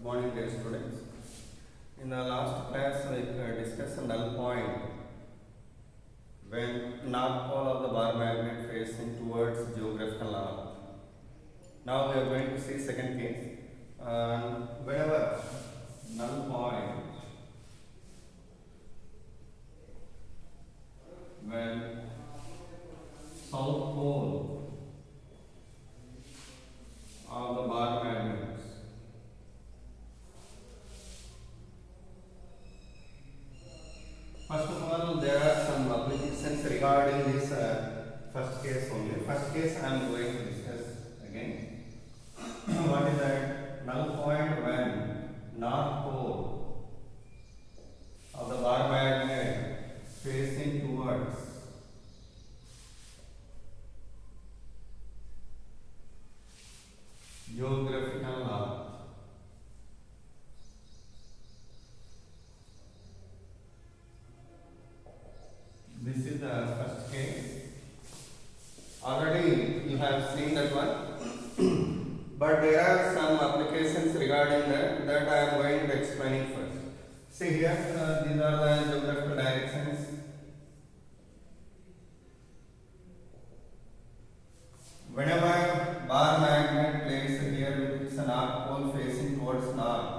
morning, dear students. In the last class, we discussed a null point when north pole of the bar magnet facing towards geographical north. Now we are going to see second case. Whenever null point when south pole of the bar magnets first of all, there are some applications regarding this first case only. First case I am going to discuss again. What is that? Null point when north pole of the bar magnet facing towards geographical north. This is the first case. Already you have seen that one, but there are some applications regarding that I am going to explain it first. See here, these are the geographical directions. Whenever bar magnet placed here with its north pole facing towards north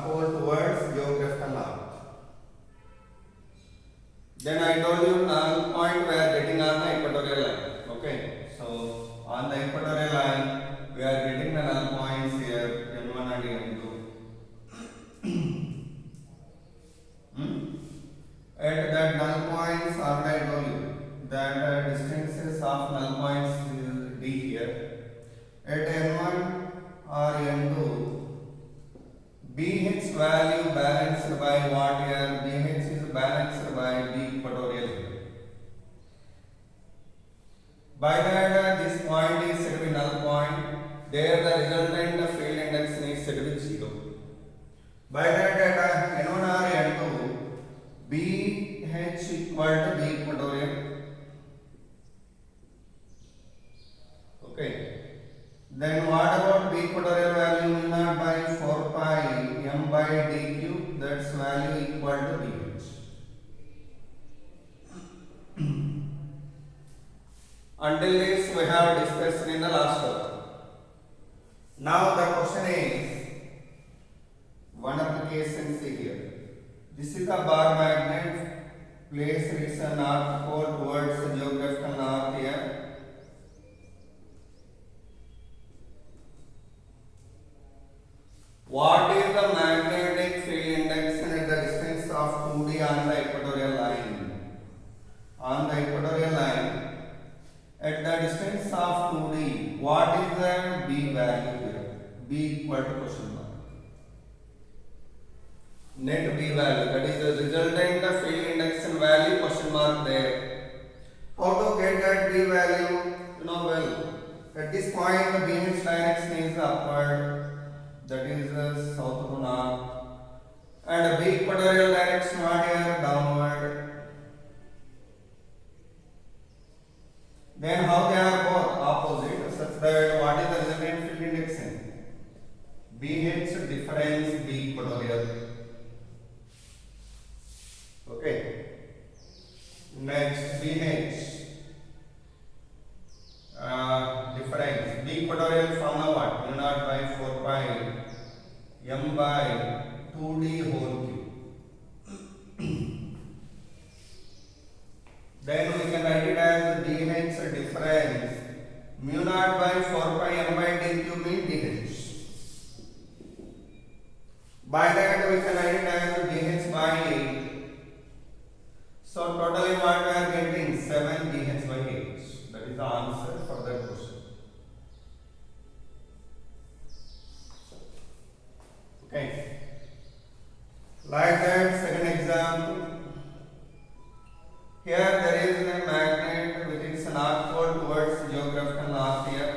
pole towards geographical north. Then I told you null point we are getting on the equatorial line. Okay, so on the equatorial line we are getting the null points here n1 and n2. At that null points, already I told you that distances of null points is d here. At n1 or n2, BH value balanced by what here? BH is balanced by the equatorial here. By that this point is said to be null point. There the resultant field index is said to be 0. By that at n1 or n2, BH equal to the equatorial. Okay. Then what about the equatorial value mu naught by 4 pi m by d cube? That's value equal to BH. Until this we have discussed in the last chapter. Now the question is, one application see here. This is a bar magnet placed its north pole towards the geographical north here. What is the magnetic field index at the distance of 2d on the equatorial line? On the equatorial line, at the distance of 2d, what is the B value here? B equal to question mark. Net B value, that is the resultant field index and value question mark there. How to get that B value? You know well. At this point, the BH direction is upward. That is south to north, and B equatorial direction what here? Downward. Then how they are both opposite, such that what is the resultant field index? BH difference B equatorial. Okay. Next BH difference B equatorial formula what? mu naught by 4 pi m by 2d whole cube. Then we can write it as BH difference mu naught by 4 pi m by d cube means DH. By that we can write it as BH by 8. So totally what we are getting? 7 BH by 8. That is the answer for that question. Okay. Like that, second example. Here there is a magnet with its north pole towards geographical north here.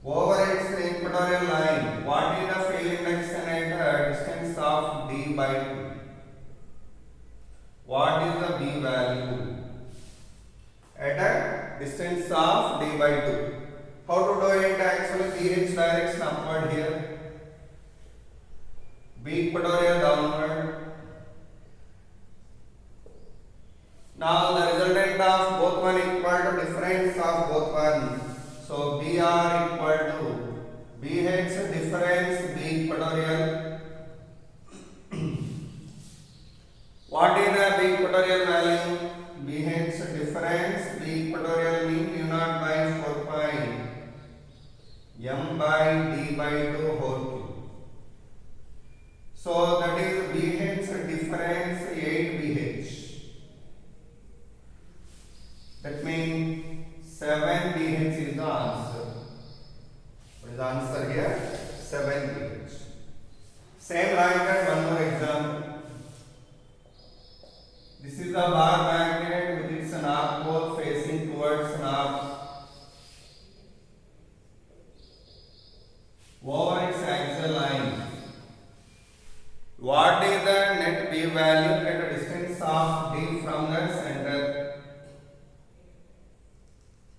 Over its equatorial line, what is the field index at a distance of d by 2? What is the B value? At a distance of d by 2. How to do it? Actually, BH direction upward here, B equatorial downward. Now the resultant of both one equal to difference of both one. So BR equal to BH difference B equatorial. What is the B equatorial value? BH difference B equatorial means mu naught by 4 pi m by d by 2 whole cube. So that is BH difference 8 BH. That means 7 BH is the answer. What is the answer here? 7 BH. Same like that, one more example. This is a bar magnet with its north pole facing towards north. Over its axial line. What is the net B value at a distance of D from the center?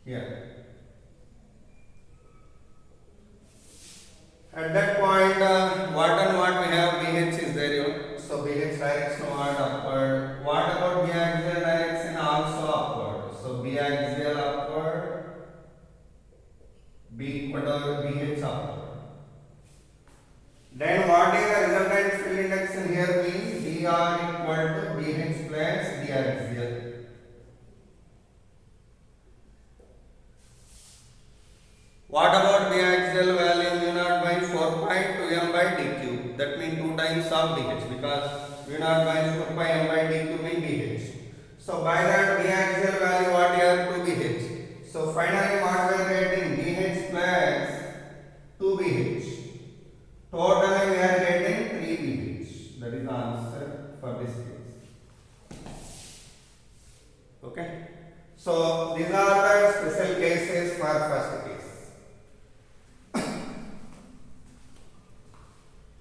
Here. At that point, what and what we have BH is there. So BH direction what upward. What about B axial direction? Also upward. So B axial upward, B equatorial BH upward. Then what is the resultant field induction here means dr equal to BH plus D axial. What about B axial value mu naught by 4 pi 2m by d cube? That means 2 times of dh because mu naught by 4 pi m by d cube means dh. So by that B axial value what here 2 bh. So finally what we are getting dh plus 2 bh. Totally we are getting 3 bh. That is the answer for this case. Okay. So these are the special cases for first case.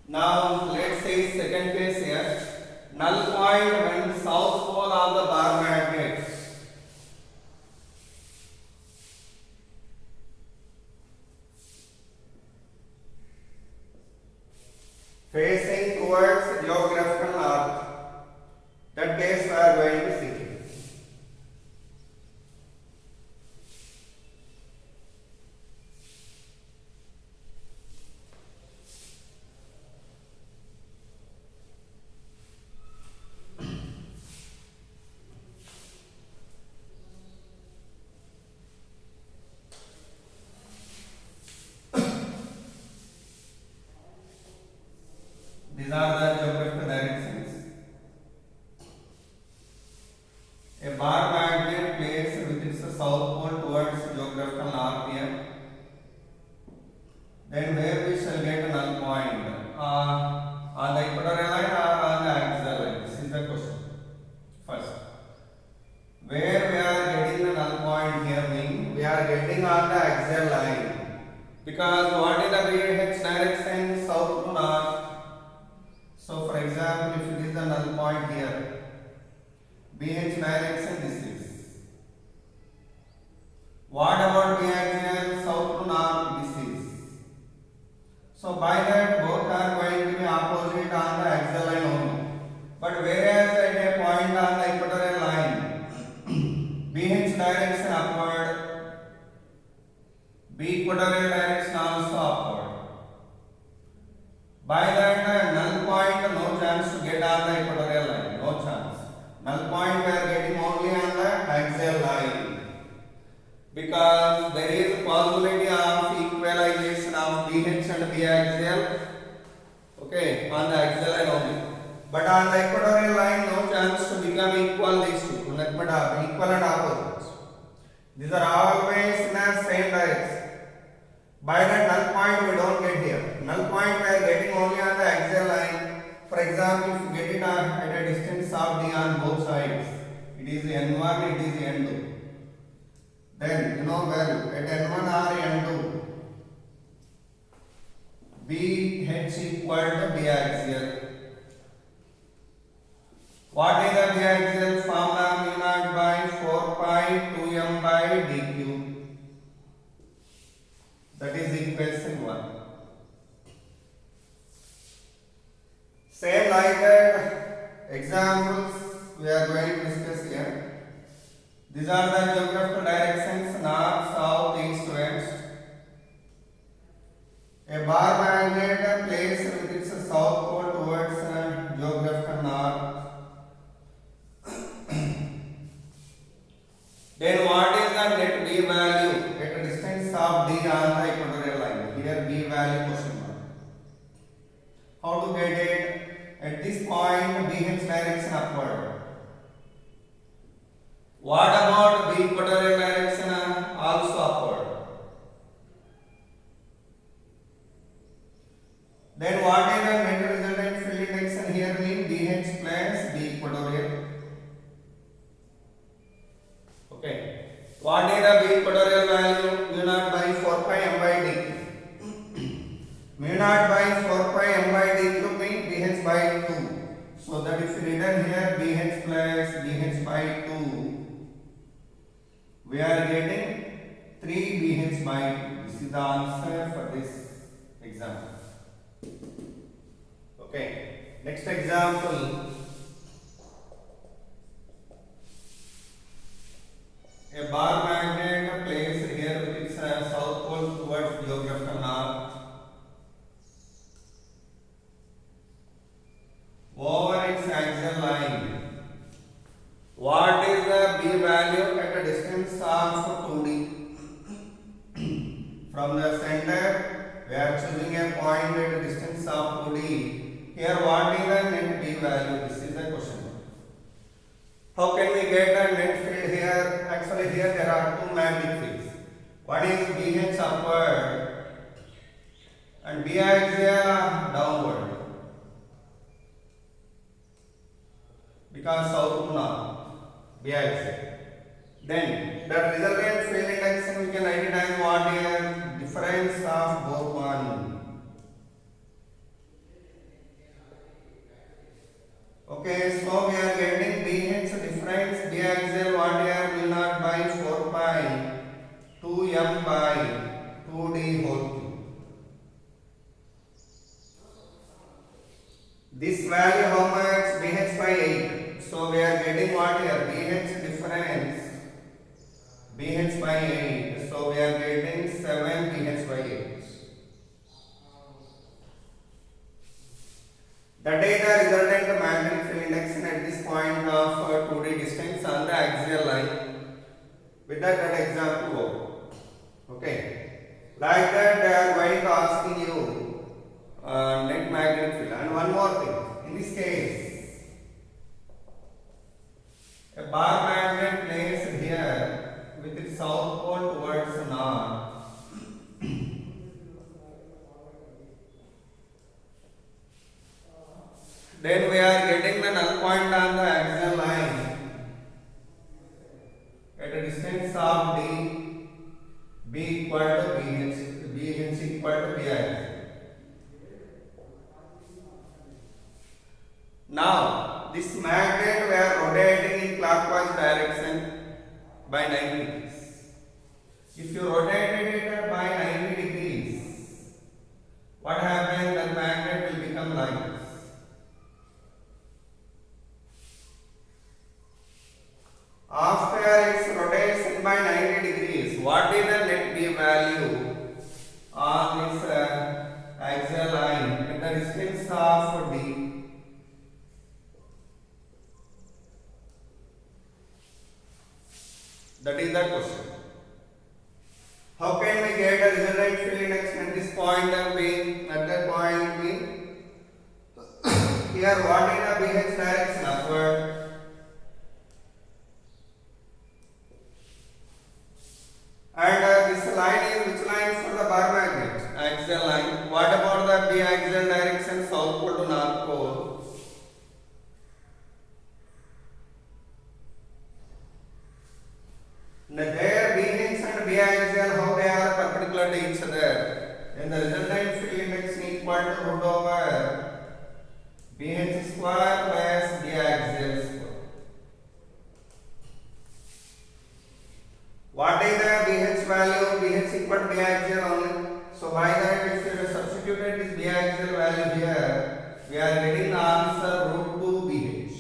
Now let's say second case here. Null point when south pole of the bar magnet facing towards geographical north. That case we are going to see. These are the geographical directions. A bar magnet placed with its south pole towards geographical north here. Then where we shall get a null point? On the equatorial line or on the axial line? This is the question. First, where we are getting the null point here means we are getting on the axial line. Because what is the BH direction? South to north. So for example, if it is the null point here, BH direction this is. What about B axial? South to north this is. So by that both are going to be opposite on the axial line only. But whereas at a point on the equatorial line, BH direction upward, B equatorial direction also upward. By that null point no chance to get on the equatorial line, no chance. Null point we are getting only on the axial line. Because there is a possibility of equalization of BH and B axial, okay, on the axial line only. But on the equatorial line, no chance to become equal these two, nothing but equal and opposites. These are always in the same direction. By that null point we don't get here. Null point we are getting only on the axial line. For example, if you get it at a distance of D on both sides, it is N1, it is N2. Then you know well at N1 or N2, BH equal to B axial. What is the B axial formula? Mu naught by 4 pi 2m by d examples we are going to discuss here. These are the geographical directions: north, south, east, west. A bar magnet placed with its south pole towards geographical north. Then what is the net B value at a distance of D on the equatorial line? Here B value question mark. How to get it? At this point BH direction upward. What about B equatorial direction also upward? Then what is the net resultant field index here mean? BH plus B equatorial. Okay. What is the B equatorial value? Mu naught by 4 pi m by d. Mu naught by 4 pi m by d cube means BH by 2. So that if written here BH plus BH by 2, we are getting 3 BH by 2. This is the answer for this example. Okay. Next example. A bar magnet placed here with its south pole towards geographical north. Over its axial line. What is the B value at a distance of 2D? From the center, we are choosing a point at a distance of 2D. Here, what is the net B value? This is the question. How can we get the net field here? Actually, here there are two magnetic fields. One is BH upward and B axial downward. Because south to north, B axial. Then the resultant field index we can write it as what is difference of both one. Okay, so we are getting BH difference B axial what is mu naught by 4 pi 2m by 2d whole cube. This value how much? BH by 8. So we are getting what here? BH difference BH by 8. So we are getting 7 BH by 8. That is the resultant magnetic field index at this point of 2D distance on the axial line. With that example over. Okay. Like that they are going to asking you net magnetic field. And one more thing. In this case, a bar magnet placed here with its south pole towards north. Then we are getting the null point on the axial line at a distance of D, B equal to BH, BH equal to B axial. Now, this magnet we are rotating in clockwise direction by 90 degrees. If you rotated it by 90 degrees, what happens? The magnet will become like this. After its rotation by 90 degrees, what is the net B value on this axial line at the distance of D? That is the question. How can we get a resultant field index at this point of being at that point being? Here what is the BH direction upward? And this line is which line for the bar magnet? Axial line. What about the B axial direction south pole to north pole? Now there BH and B axial how they are perpendicular to each other. Then the resultant field index is equal to root over BH square plus B axial square. What is the BH value? BH equal to B axial only. So by that if you substitute this B axial value here, we are getting the answer root 2 BH.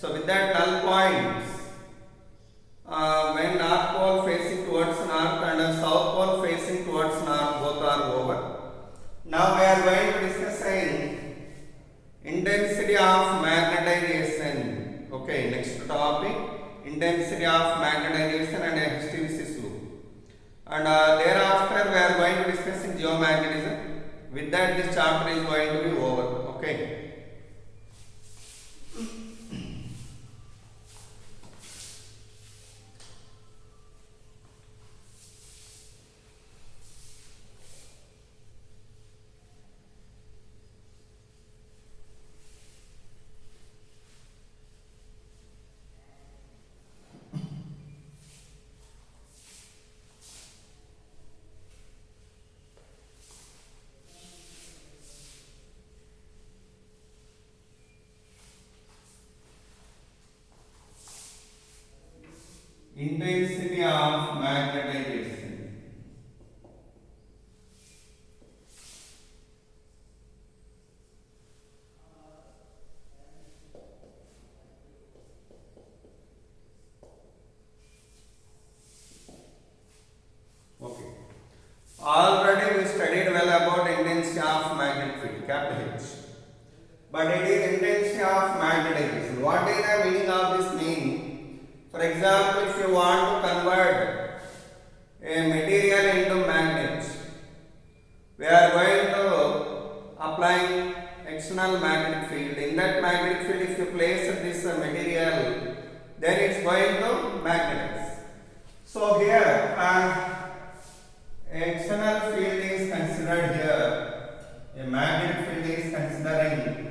So with that null points, when north pole facing towards north and south pole facing towards north, both are over. Now we are going to discussing intensity of magnetization. Okay, next topic, intensity of magnetization and hysteresis loop. And thereafter we are going to discussing geomagnetism. With that, this chapter is going to be over. Okay. Intensity of magnetization. Okay. Already we studied well about intensity of magnetic field, capital H. But it is intensity of magnetization. What is the meaning of this mean? For example, if you want to convert a material into magnet, we are going to apply external magnetic field. In that magnetic field, if you place this material, then it's going to magnetize. So here, external field is considered here. A magnetic field is considering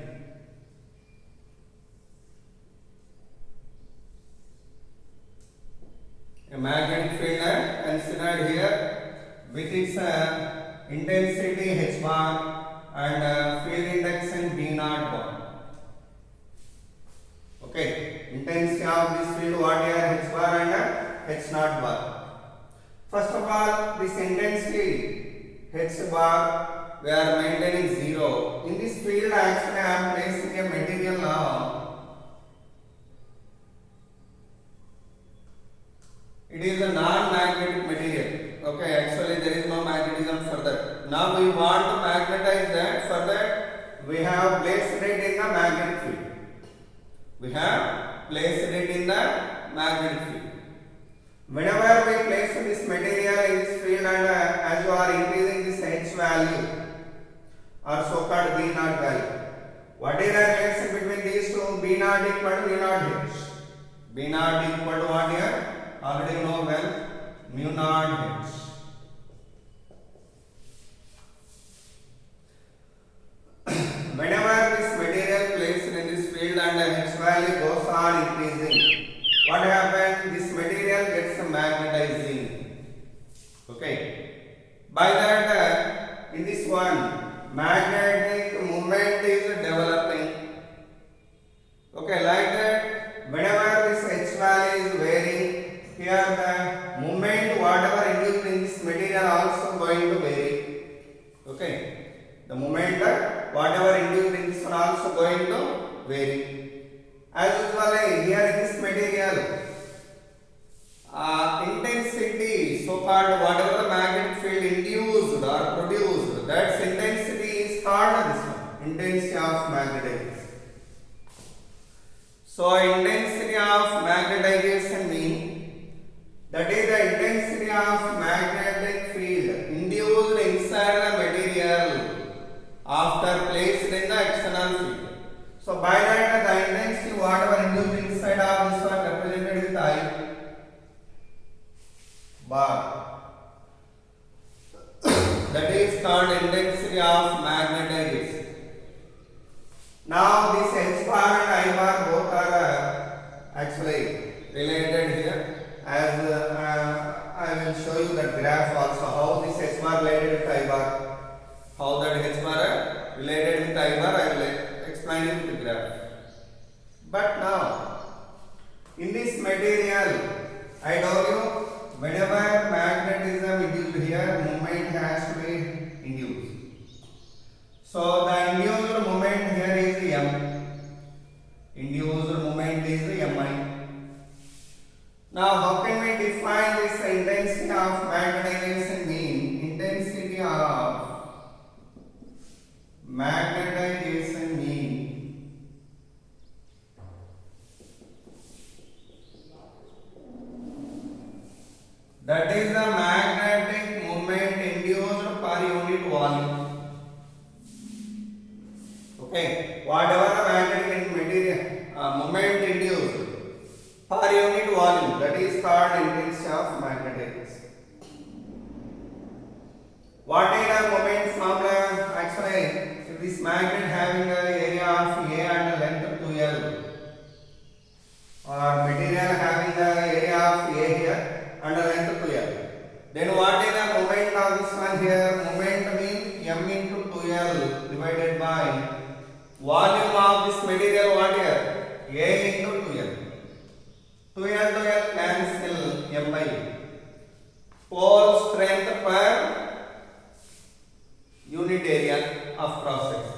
a magnetic field considered here with its intensity h bar and field induction b naught bar. Okay, intensity of this field what here h bar and h naught bar. First of all, this intensity h bar we are maintaining 0. In this field actually I am placing a material now. It is a non-magnetic material. Okay, actually there is no magnetism for that. Now we want to magnetize that. For that we have placed it in the magnetic field. We have placed it in the magnetic field. Whenever we place this material in this field and as you are increasing this h value or so called b naught value, what is the relation between these two? B naught equal to mu naught h. B naught equal to what here? Already you know well, mu naught h. Whenever this material placed in this field and h value goes on increasing, what happens? This material gets magnetizing. Okay. By that, in this one, magnetic moment is developing. Okay, like that, whenever this h value is varying, here the moment whatever induced in this material also going to vary. Okay, the moment whatever induced in this one also going to vary. As usually here in this material, intensity, so called whatever the magnetic field induced or produced, that intensity is called this one, intensity of magnetization. So intensity of magnetization means that is the intensity of magnetic field induced inside the material after placed in the external field. So by that the intensity whatever induced inside of this one represented with I bar. That is called intensity of magnetization. Now this h bar and I bar both are actually related here. As I will show you that graph also, how this h bar related with I bar, how that h bar related with I bar, I will explain it with the graph. But now, in this material, I told you, whenever magnetism induced here, movement has to be induced. So the induced moment here is m. Induced moment is whatever the magnetic material moment induced per unit volume, that is called intensity of magnetics. What is the moment formula? Actually, this magnet having an area of A and a length 2L, or material having the area of A here and a length 2L. Then what is the moment of this one here? Moment means M into 2L divided by volume of this material, what here? A into 2L. 2L to L cancel, M by pole strength per unit area of cross section.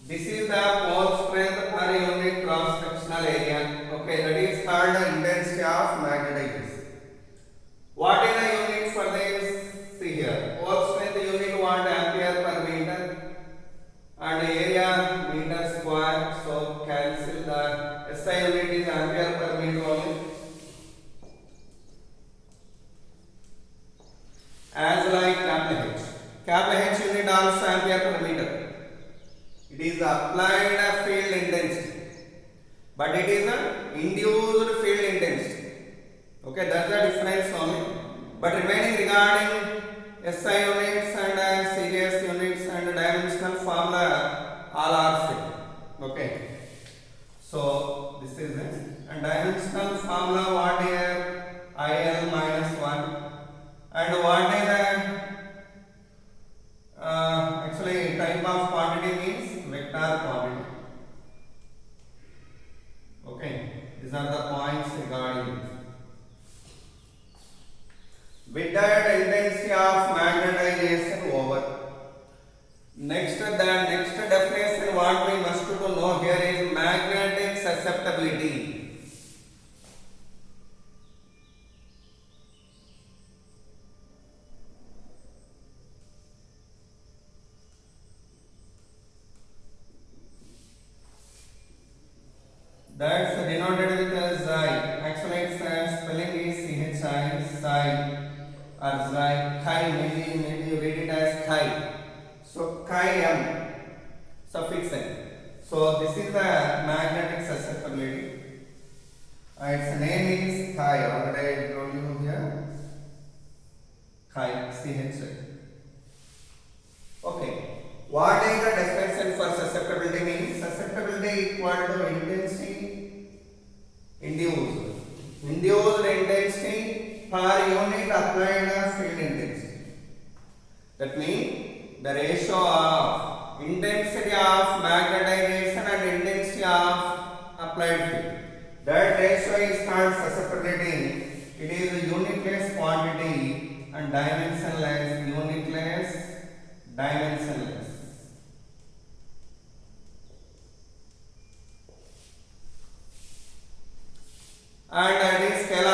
This is the pole strength per unit cross sectional area. Okay, that is called the intensity of magnetics. What is the unit for this? See here, pole strength unit what? Ampere per meter, and area meter square. So cancel the SI unit is ampere per meter only. As like capital H. Capital H unit also ampere per meter. It is applied field intensity, but it is an induced field intensity. Okay, that's the difference only. But remaining regarding SI units and series units and dimensional formula, all are same. Okay, so this is it. And dimensional formula what here? IL minus 1. And what is the actually type of quantity means vector quantity. Okay, these are the points regarding this. With that, intensity of magnetization over. Next, the next definition what we must to know here is magnetic susceptibility. That's denoted with a xi. Actually, its spelling is chi, psi, or xi, chi. Maybe you read it as chi. So chi m suffix n. So this is the magnetic susceptibility. Its name is chi. Already I told you here. Chi, chi. Okay. What is the definition for susceptibility means? Susceptibility equal to intensity induced. Induced intensity per unit applied field intensity. That means the ratio of intensity of magnetization and intensity of applied field. That ratio is called susceptibility. It is a unitless quantity and dimensionless, unitless, dimensionless. And it is scalar